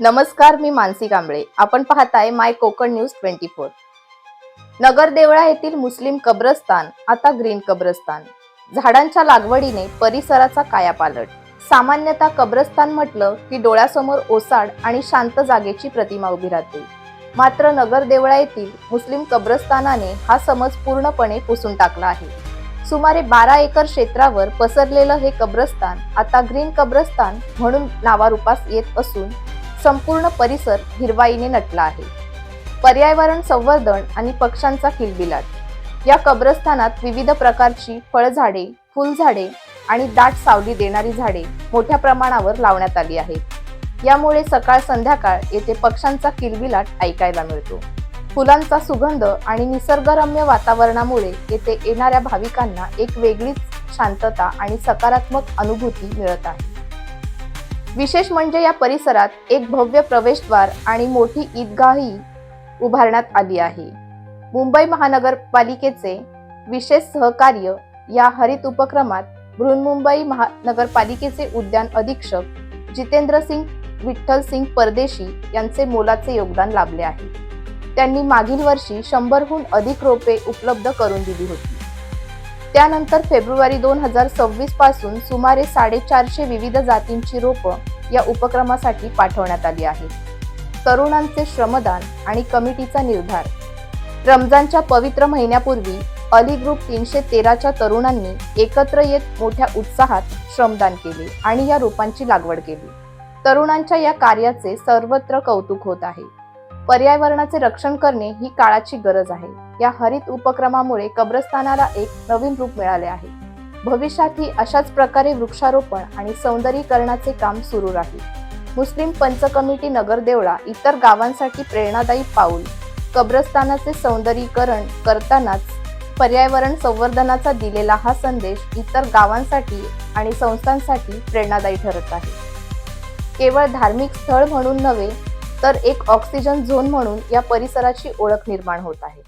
नमस्कार, मी मानसी कांबळे. आपण पाहताय माय कोकण न्यूज 24. नगरदेवळा येथील मुस्लिम कब्रस्तान आता ग्रीन कब्रस्तान. झाडांच्या लागवडीने परिसराचा कायापालट. सामान्यतः कब्रस्तान म्हटलं की डोळ्यासमोर ओसाड आणि शांत जागेची प्रतिमा उभी राहते. मात्र नगरदेवळा येथील मुस्लिम कब्रस्तानाने हा समज पूर्णपणे पुसून टाकला आहे. सुमारे 12 एकर क्षेत्रावर पसरलेलं हे कब्रस्तान आता ग्रीन कब्रस्तान म्हणून नावारूपास येत असून संपूर्ण परिसर हिरवाईने नटला आहे. पर्यावरण संवर्धन आणि पक्ष्यांचा किलबिलाट. या कब्रस्तानात विविध प्रकारची फळझाडे, फुलझाडे आणि दाट सावली देणारी झाडे मोठ्या प्रमाणावर लावण्यात आली आहेत. यामुळे सकाळ संध्याकाळ येथे पक्ष्यांचा किलबिलाट ऐकायला मिळतो. फुलांचा सुगंध आणि निसर्गरम्य वातावरणामुळे येथे येणाऱ्या भाविकांना एक वेगळीच शांतता आणि सकारात्मक अनुभूती मिळत आहे. विशेष म्हणजे या परिसरात एक भव्य प्रवेशद्वार आणि मोठी ईदगाहही उभारण्यात आली आहे. मुंबई महानगरपालिकेचे विशेष सहकार्य या हरित उपक्रमात बृहन्मुंबई महानगरपालिकेचे उद्यान अधीक्षक जितेंद्र सिंग विठ्ठल सिंग परदेशी यांचे मोलाचे योगदान लाभले आहे. त्यांनी मागील वर्षी 100हून अधिक रोपे उपलब्ध करून दिली होती. त्यानंतर फेब्रुवारी 2026 पासून सुमारे 450 विविध जातींची रोपं या उपक्रमासाठी पाठवण्यात आली आहेत. तरुणांचे श्रमदान आणि कमिटीचा निर्धार. रमजानच्या पवित्र महिन्यापूर्वी अली ग्रुप 313च्या तरुणांनी एकत्र येत मोठ्या उत्साहात श्रमदान केले आणि या रोपांची लागवड केली. तरुणांच्या या कार्याचे सर्वत्र कौतुक होत आहे. पर्यावरणाचे रक्षण करणे ही काळाची गरज आहे. या हरित उपक्रमामुळे कब्रस्तानाला एक नवीन रूप मिळाले आहे. भविष्यातही अशाच प्रकारे वृक्षारोपण आणि सौंदर्यीकरणाचे काम सुरू राहील. मुस्लिम पंच कमिटी नगरदेवळा इतर गावांसाठी प्रेरणादायी पाऊल. कब्रस्तानाचे सौंदर्यीकरण करतानाच पर्यावरण संवर्धनाचा दिलेला हा संदेश इतर गावांसाठी आणि संस्थांसाठी प्रेरणादायी ठरत आहे. केवळ धार्मिक स्थळ म्हणून नव्हे तर एक ऑक्सिजन झोन म्हणून या परिसराची ओळख निर्माण होत आहे.